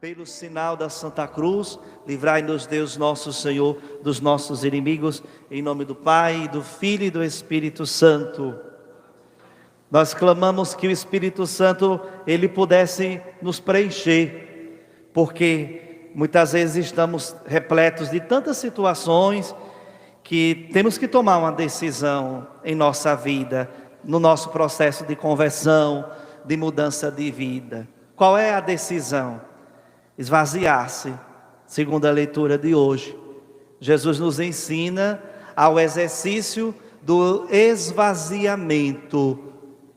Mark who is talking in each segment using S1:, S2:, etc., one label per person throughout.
S1: Pelo sinal da Santa Cruz, livrai-nos Deus nosso Senhor dos nossos inimigos, em nome do Pai, do Filho e do Espírito Santo. Nós clamamos que o Espírito Santo, ele pudesse nos preencher, porque muitas vezes estamos repletos de tantas situações que temos que tomar uma decisão em nossa vida, no nosso processo de conversão, de mudança de vida. Qual é a decisão? Esvaziar-se, segundo a leitura de hoje. Jesus nos ensina ao exercício do esvaziamento.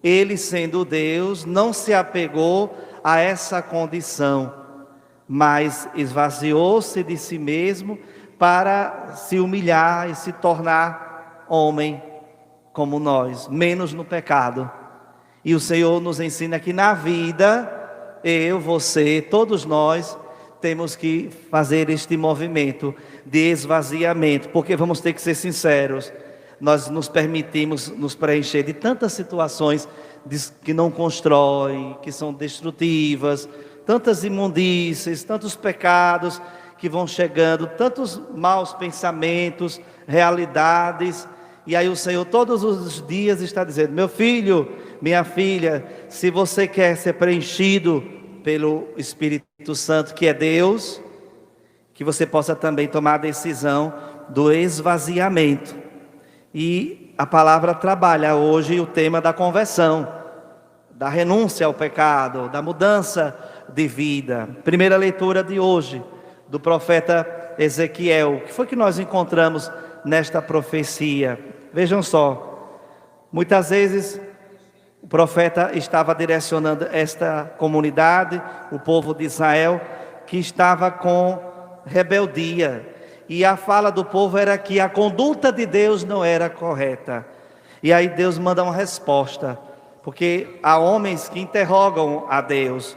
S1: Ele, sendo Deus, não se apegou a essa condição, mas esvaziou-se de si mesmo para se humilhar e se tornar homem como nós, menos no pecado. E o Senhor nos ensina que na vida, eu, você, todos nós temos que fazer este movimento de esvaziamento, porque vamos ter que ser sinceros, nós nos permitimos nos preencher de tantas situações que não constroem, que são destrutivas, tantas imundícies, tantos pecados que vão chegando, tantos maus pensamentos, realidades, e aí o Senhor todos os dias está dizendo: meu filho, minha filha, se você quer ser preenchido pelo Espírito Santo, que é Deus, que você possa também tomar a decisão do esvaziamento. E a palavra trabalha hoje o tema da conversão, da renúncia ao pecado, da mudança de vida. Primeira leitura de hoje, do profeta Ezequiel. O que foi que nós encontramos nesta profecia? Vejam só, muitas vezes o profeta estava direcionando esta comunidade, o povo de Israel, que estava com rebeldia. E a fala do povo era que a conduta de Deus não era correta. E aí Deus manda uma resposta, porque há homens que interrogam a Deus,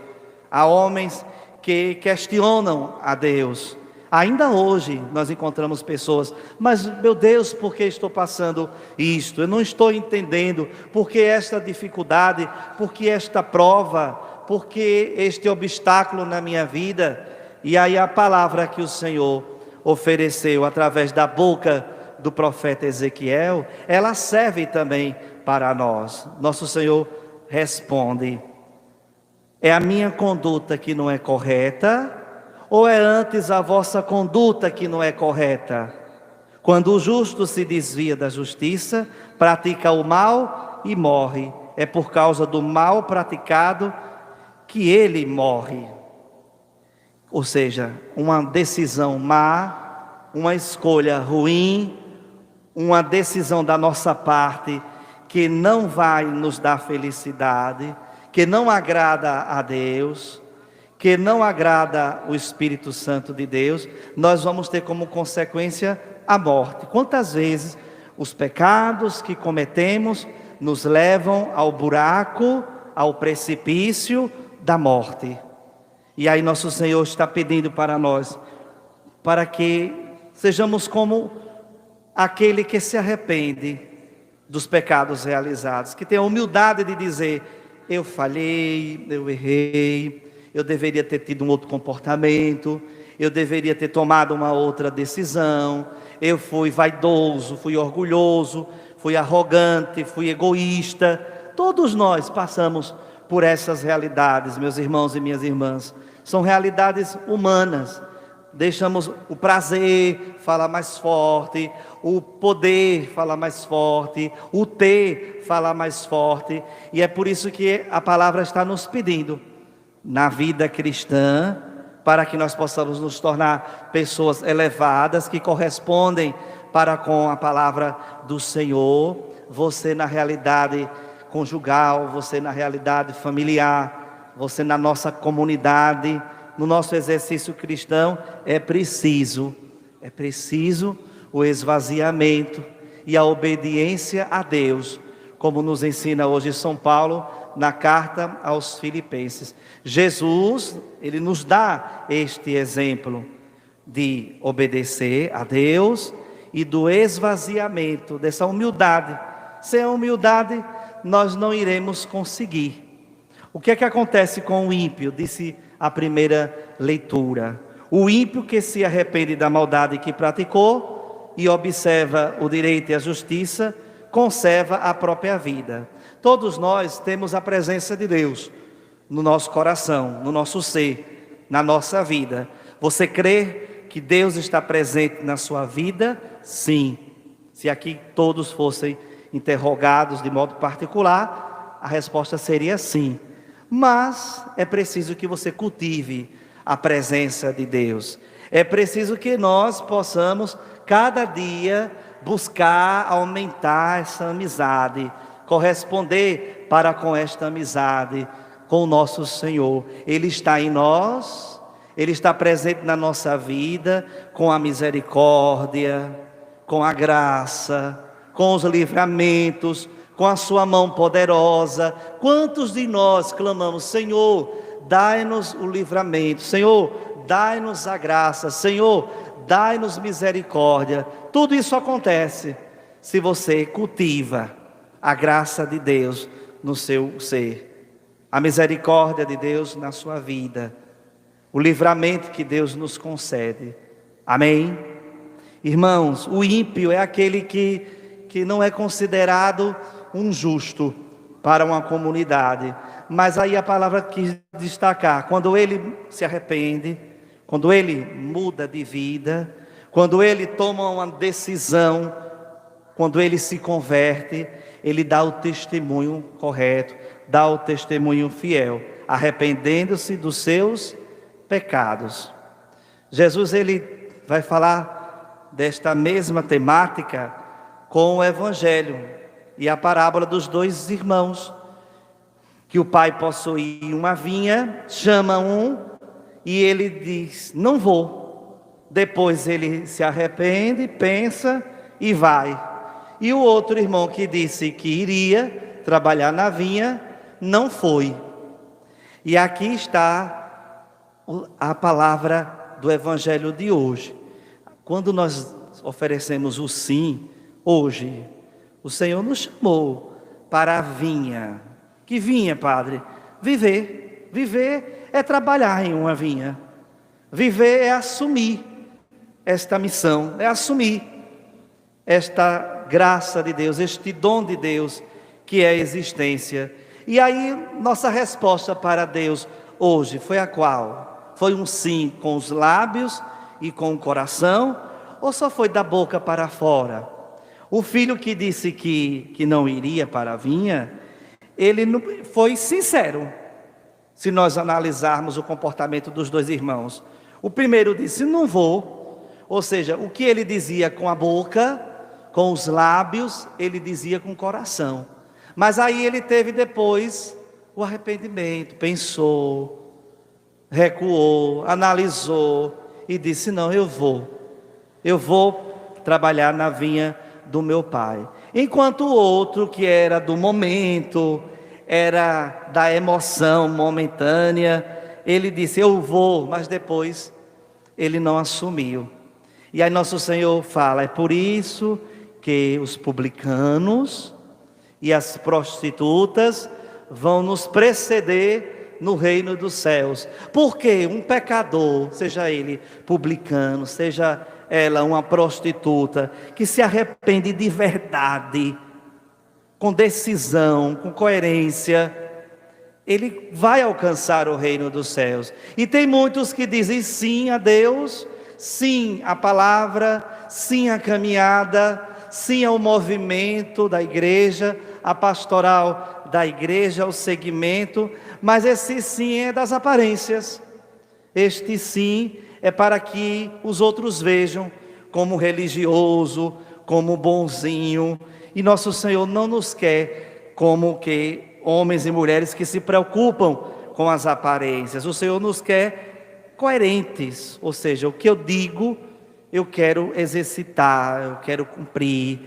S1: há homens que questionam a Deus. Ainda hoje nós encontramos pessoas: mas meu Deus, por que estou passando isto? Eu não estou entendendo. Por que esta dificuldade? Por que esta prova? Por que este obstáculo na minha vida? E aí a palavra que o Senhor ofereceu através da boca do profeta Ezequiel, ela serve também para nós. Nosso Senhor responde: é a minha conduta que não é correta? Ou é antes a vossa conduta que não é correta? Quando o justo se desvia da justiça, pratica o mal e morre. É por causa do mal praticado que ele morre. Ou seja, uma decisão má, uma escolha ruim, uma decisão da nossa parte que não vai nos dar felicidade, que não agrada a Deus, que não agrada o Espírito Santo de Deus, nós vamos ter como consequência a morte. Quantas vezes os pecados que cometemos nos levam ao buraco, ao precipício da morte. E aí nosso Senhor está pedindo para nós, para que sejamos como aquele que se arrepende dos pecados realizados, que tem a humildade de dizer: eu falhei, eu errei, eu deveria ter tido um outro comportamento, eu deveria ter tomado uma outra decisão, eu fui vaidoso, fui orgulhoso, fui arrogante, fui egoísta. Todos nós passamos por essas realidades, meus irmãos e minhas irmãs. São realidades humanas. Deixamos o prazer falar mais forte, o poder falar mais forte, o ter falar mais forte. E é por isso que a palavra está nos pedindo, na vida cristã, para que nós possamos nos tornar pessoas elevadas, que correspondem para com a palavra do Senhor. Você na realidade conjugal, você na realidade familiar, você na nossa comunidade, no nosso exercício cristão, é preciso o esvaziamento e a obediência a Deus, como nos ensina hoje São Paulo na carta aos Filipenses. Jesus, ele nos dá este exemplo de obedecer a Deus e do esvaziamento, dessa humildade. Sem a humildade, nós não iremos conseguir. O que é que acontece com o ímpio? Disse a primeira leitura. O ímpio que se arrepende da maldade que praticou e observa o direito e a justiça, conserva a própria vida. Todos nós temos a presença de Deus no nosso coração, no nosso ser, na nossa vida. Você crê que Deus está presente na sua vida? Sim. Se aqui todos fossem interrogados de modo particular, a resposta seria sim. Mas é preciso que você cultive a presença de Deus. É preciso que nós possamos, cada dia, buscar aumentar essa amizade, corresponder para com esta amizade com o nosso Senhor. Ele está em nós, Ele está presente na nossa vida, com a misericórdia, com a graça, com os livramentos, com a sua mão poderosa. Quantos de nós clamamos: Senhor, dai-nos o livramento, Senhor, dai-nos a graça, Senhor, dai-nos misericórdia. Tudo isso acontece se você cultiva a graça de Deus no seu ser, a misericórdia de Deus na sua vida, o livramento que Deus nos concede. Amém? Irmãos, o ímpio é aquele que não é considerado um justo para uma comunidade. Mas aí a palavra quis destacar: quando ele se arrepende, quando ele muda de vida, quando ele toma uma decisão, quando ele se converte, ele dá o testemunho correto, dá o testemunho fiel, arrependendo-se dos seus pecados. Jesus, ele vai falar desta mesma temática com o Evangelho e a parábola dos dois irmãos, que o pai possuía uma vinha, chama um e ele diz: não vou. Depois ele se arrepende, pensa e vai. E o outro irmão que disse que iria trabalhar na vinha, não foi. E aqui está a palavra do Evangelho de hoje. Quando nós oferecemos o sim, hoje, o Senhor nos chamou para a vinha. Que vinha, Padre? Viver. Viver é trabalhar em uma vinha. Viver é assumir esta missão, é assumir esta graça de Deus, este dom de Deus que é a existência. E aí, nossa resposta para Deus hoje foi a qual? Foi um sim com os lábios e com o coração, ou só foi da boca para fora? O filho que disse que não iria para a vinha, ele não foi sincero. Se nós analisarmos o comportamento dos dois irmãos, o primeiro disse: não vou. Ou seja, o que ele dizia com a boca, com os lábios, ele dizia com o coração. Mas aí ele teve depois o arrependimento, pensou, recuou, analisou e disse: não, eu vou trabalhar na vinha do meu pai. Enquanto o outro, que era do momento, era da emoção momentânea, ele disse: eu vou, mas depois ele não assumiu. E aí nosso Senhor fala: é por isso que os publicanos e as prostitutas vão nos preceder no reino dos céus. Porque um pecador, seja ele publicano, seja ela uma prostituta, que se arrepende de verdade, com decisão, com coerência, ele vai alcançar o reino dos céus. E tem muitos que dizem sim a Deus, sim à palavra, sim à caminhada, sim ao movimento da igreja, à pastoral da igreja, ao segmento, mas esse sim é das aparências. Este sim é para que os outros vejam como religioso, como bonzinho. E nosso Senhor não nos quer como que homens e mulheres que se preocupam com as aparências. O Senhor nos quer coerentes, ou seja, o que eu digo, eu quero exercitar, eu quero cumprir,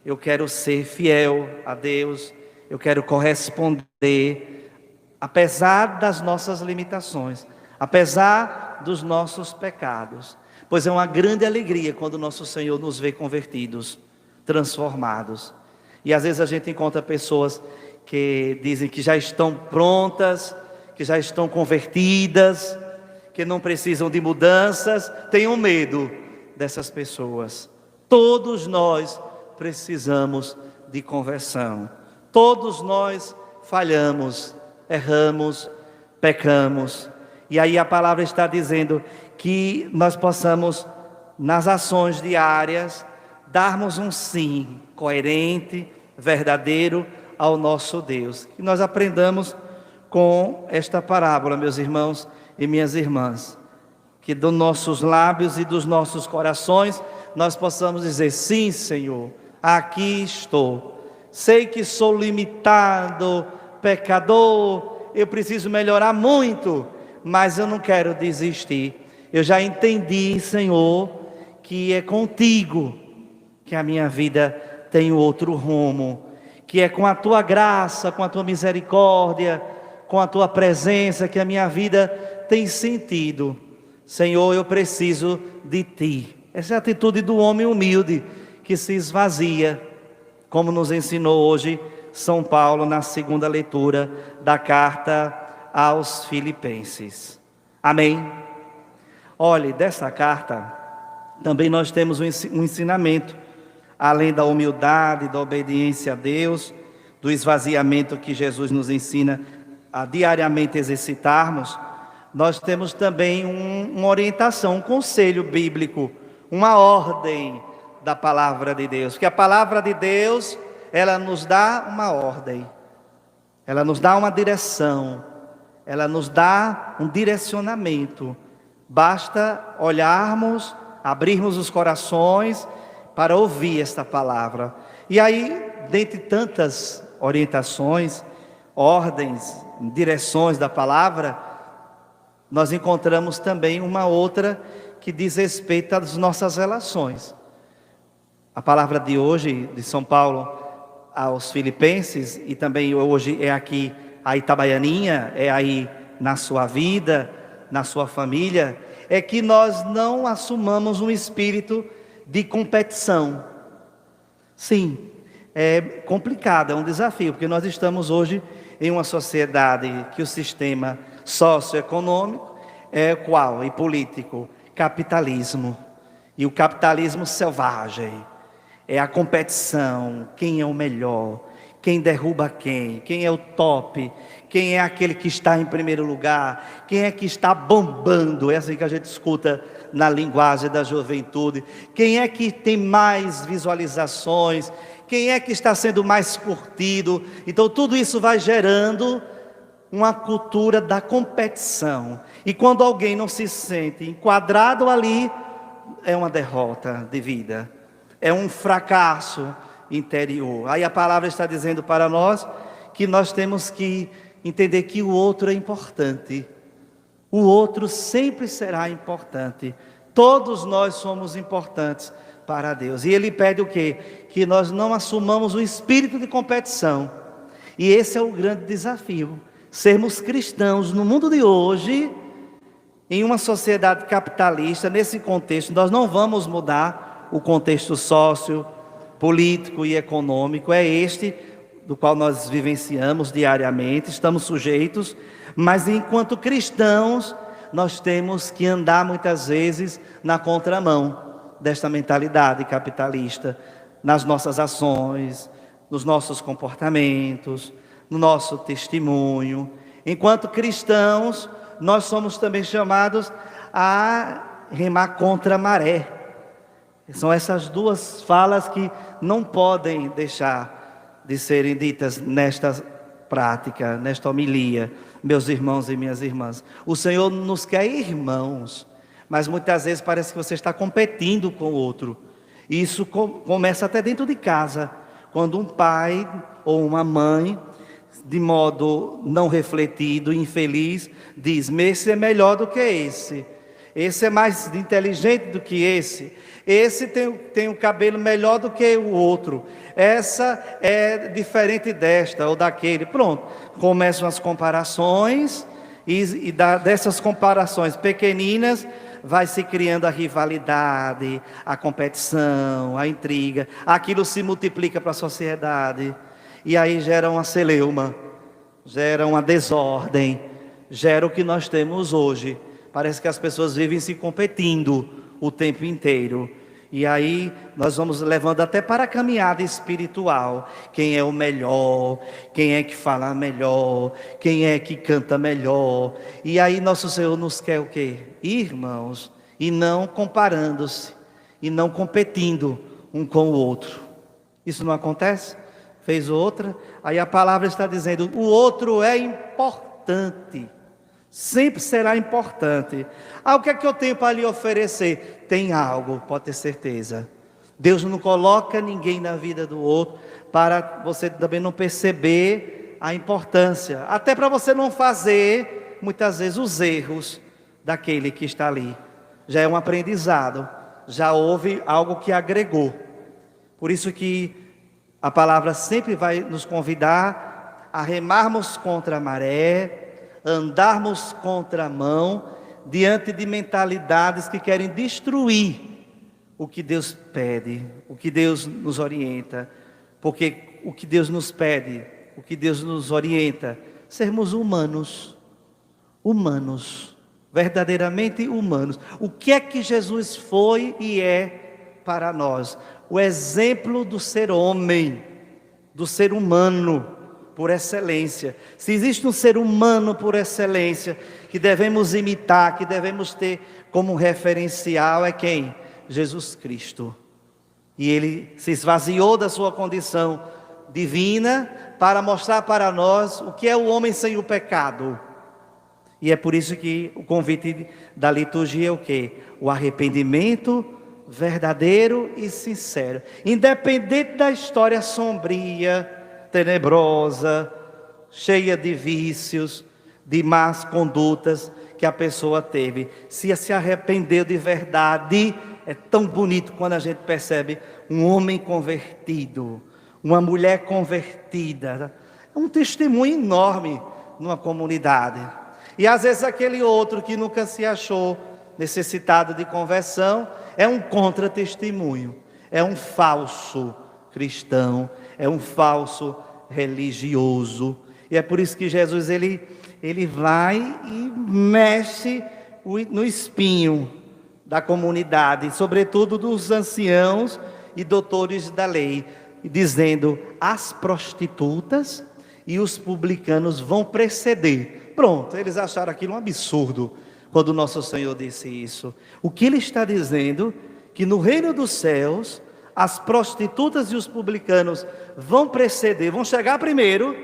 S1: eu quero ser fiel a Deus, eu quero corresponder, apesar das nossas limitações, apesar dos nossos pecados. Pois é uma grande alegria quando nosso Senhor nos vê convertidos, transformados. E às vezes a gente encontra pessoas que dizem que já estão prontas, que já estão convertidas, que não precisam de mudanças. Tenham medo dessas pessoas. Todos nós precisamos de conversão. Todos nós falhamos, erramos, pecamos. E aí a palavra está dizendo que nós possamos, nas ações diárias, darmos um sim coerente, verdadeiro ao nosso Deus. Que nós aprendamos com esta parábola, meus irmãos e minhas irmãs. Que dos nossos lábios e dos nossos corações nós possamos dizer: sim, Senhor, aqui estou. Sei que sou limitado, pecador, eu preciso melhorar muito, mas eu não quero desistir. Eu já entendi, Senhor, que é contigo que a minha vida tem outro rumo, que é com a tua graça, com a tua misericórdia, com a tua presença que a minha vida tem sentido. Senhor, eu preciso de ti. Essa é a atitude do homem humilde que se esvazia, como nos ensinou hoje São Paulo na segunda leitura da carta aos Filipenses. Amém? Olhe, dessa carta também nós temos um ensinamento, além da humildade, da obediência a Deus, do esvaziamento que Jesus nos ensina a diariamente exercitarmos. Nós temos também uma orientação, um conselho bíblico, uma ordem da palavra de Deus. Porque a palavra de Deus, ela nos dá uma ordem, ela nos dá uma direção, ela nos dá um direcionamento. Basta olharmos, abrirmos os corações para ouvir esta palavra. E aí, dentre tantas orientações, ordens, direções da palavra, nós encontramos também uma outra que diz respeito às nossas relações. A palavra de hoje, de São Paulo aos Filipenses, e também hoje é aqui a Itabaianinha, é aí na sua vida, na sua família, é que nós não assumamos um espírito de competição. Sim, é complicado, é um desafio, porque nós estamos hoje em uma sociedade que o sistema socioeconômico é qual? E político? Capitalismo. E o capitalismo selvagem. É a competição, quem é o melhor, quem derruba quem é o top, quem é aquele que está em primeiro lugar, quem é que está bombando, é assim que a gente escuta na linguagem da juventude, quem é que tem mais visualizações, quem é que está sendo mais curtido. Então tudo isso vai gerando uma cultura da competição, e quando alguém não se sente enquadrado ali, é uma derrota de vida, é um fracasso interior. Aí a palavra está dizendo para nós que nós temos que entender que o outro é importante. O outro sempre será importante. Todos nós somos importantes para Deus. E Ele pede o quê? Que nós não assumamos o espírito de competição. E esse é o grande desafio. Sermos cristãos no mundo de hoje, em uma sociedade capitalista, nesse contexto, nós não vamos mudar o contexto sócio, político e econômico. É este do qual nós vivenciamos diariamente, estamos sujeitos, mas enquanto cristãos, nós temos que andar muitas vezes na contramão desta mentalidade capitalista, nas nossas ações, nos nossos comportamentos, no nosso testemunho. Enquanto cristãos, nós somos também chamados a remar contra a maré. São essas duas falas que não podem deixar de serem ditas nesta prática, nesta homilia, meus irmãos e minhas irmãs. O Senhor nos quer irmãos, mas muitas vezes parece que você está competindo com o outro. E isso começa até dentro de casa, quando um pai ou uma mãe, de modo não refletido, infeliz, diz: esse é melhor do que esse é mais inteligente do que esse tem um cabelo melhor do que o outro, essa é diferente desta ou daquele. Pronto, começam as comparações, e dessas comparações pequeninas vai se criando a rivalidade, a competição, a intriga. Aquilo se multiplica para a sociedade. E aí gera uma celeuma, gera uma desordem, gera o que nós temos hoje. Parece que as pessoas vivem se competindo o tempo inteiro. E aí nós vamos levando até para a caminhada espiritual. Quem é o melhor, quem é que fala melhor, quem é que canta melhor. E aí nosso Senhor nos quer o quê? Irmãos, e não comparando-se, e não competindo um com o outro. Isso não acontece? Fez outra, aí a palavra está dizendo, o outro é importante. Sempre será importante. O que é que eu tenho para lhe oferecer? Tem algo, pode ter certeza. Deus não coloca ninguém na vida do outro para você também não perceber a importância. Até para você não fazer, muitas vezes, os erros daquele que está ali. Já é um aprendizado. Já houve algo que agregou. Por isso que a palavra sempre vai nos convidar a remarmos contra a maré, andarmos contra a mão, diante de mentalidades que querem destruir o que Deus pede, o que Deus nos orienta. Porque o que Deus nos pede, o que Deus nos orienta, sermos humanos, verdadeiramente humanos. O que é que Jesus foi e é para nós? O exemplo do ser homem, do ser humano, por excelência. Se existe um ser humano por excelência, que devemos imitar, que devemos ter como referencial, é quem? Jesus Cristo. E Ele se esvaziou da sua condição divina, para mostrar para nós o que é o homem sem o pecado. E é por isso que o convite da liturgia é o quê? O arrependimento verdadeiro e sincero. Independente da história sombria, tenebrosa, cheia de vícios, de más condutas que a pessoa teve. Se arrependeu de verdade, é tão bonito quando a gente percebe um homem convertido, uma mulher convertida. É um testemunho enorme numa comunidade. E às vezes aquele outro que nunca se achou necessitado de conversão, é um contra-testemunho, é um falso cristão, é um falso religioso. E é por isso que Jesus ele vai e mexe no espinho da comunidade, sobretudo dos anciãos e doutores da lei, dizendo: as prostitutas e os publicanos vão preceder. Pronto, eles acharam aquilo um absurdo quando o nosso Senhor disse isso. O que ele está dizendo? Que no reino dos céus as prostitutas e os publicanos vão preceder, vão chegar primeiro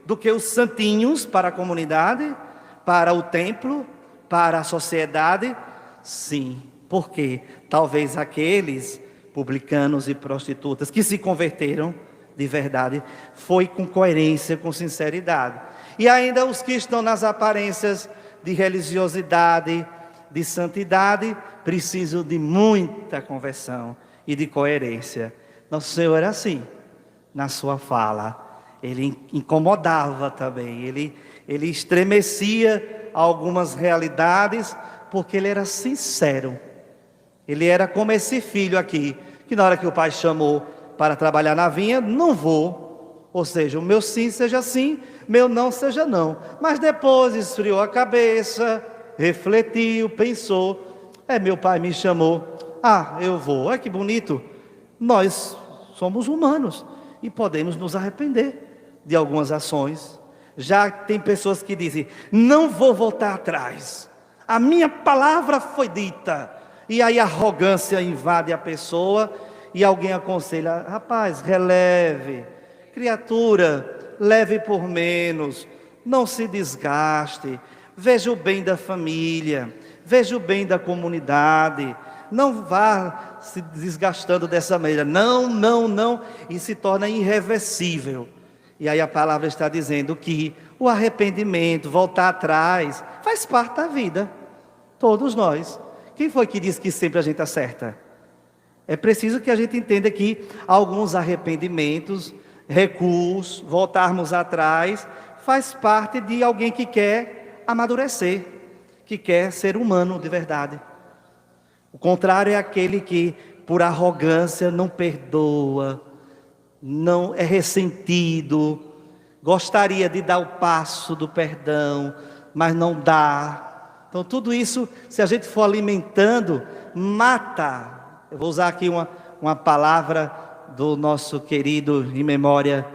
S1: do que os santinhos para a comunidade, para o templo, para a sociedade. Sim, porque talvez aqueles publicanos e prostitutas que se converteram de verdade, foi com coerência, com sinceridade. E ainda os que estão nas aparências de religiosidade, de santidade, precisam de muita conversão e de coerência. Nosso Senhor era assim, na sua fala. Ele incomodava também, ele estremecia algumas realidades, porque ele era sincero. Ele era como esse filho aqui, que na hora que o pai chamou para trabalhar na vinha, não vou. Ou seja, o meu sim seja sim, meu não seja não. Mas depois esfriou a cabeça, refletiu, pensou: meu pai me chamou, eu vou. Olha que bonito. Nós somos humanos e podemos nos arrepender de algumas ações. Já tem pessoas que dizem: não vou voltar atrás, a minha palavra foi dita. E aí a arrogância invade a pessoa e alguém aconselha: rapaz, releve, criatura, leve por menos, não se desgaste, veja o bem da família, veja o bem da comunidade, não vá se desgastando dessa maneira, não, e se torna irreversível. E aí a palavra está dizendo que o arrependimento, voltar atrás, faz parte da vida, todos nós. Quem foi que disse que sempre a gente acerta? É preciso que a gente entenda que alguns arrependimentos, recuos, voltarmos atrás, faz parte de alguém que quer amadurecer, que quer ser humano de verdade. O contrário é aquele que, por arrogância, não perdoa, não é ressentido, gostaria de dar o passo do perdão, mas não dá. Então tudo isso, se a gente for alimentando, mata. Eu vou usar aqui uma palavra do nosso querido, em memória,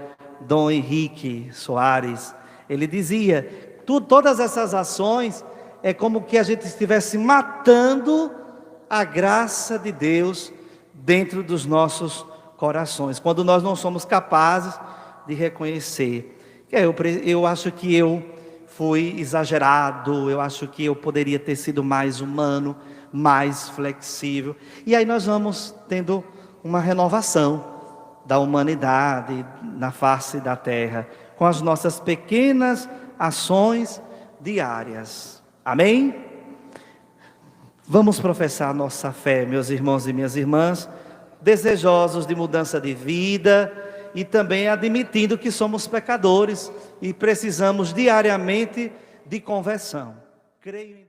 S1: Dom Henrique Soares. Ele dizia, todas essas ações é como que a gente estivesse matando a graça de Deus dentro dos nossos corações, quando nós não somos capazes de reconhecer. Eu acho que eu fui exagerado, eu acho que eu poderia ter sido mais humano, mais flexível. E aí nós vamos tendo uma renovação da humanidade na face da terra, com as nossas pequenas ações diárias. Amém? Vamos professar nossa fé, meus irmãos e minhas irmãs, desejosos de mudança de vida e também admitindo que somos pecadores e precisamos diariamente de conversão. Creio em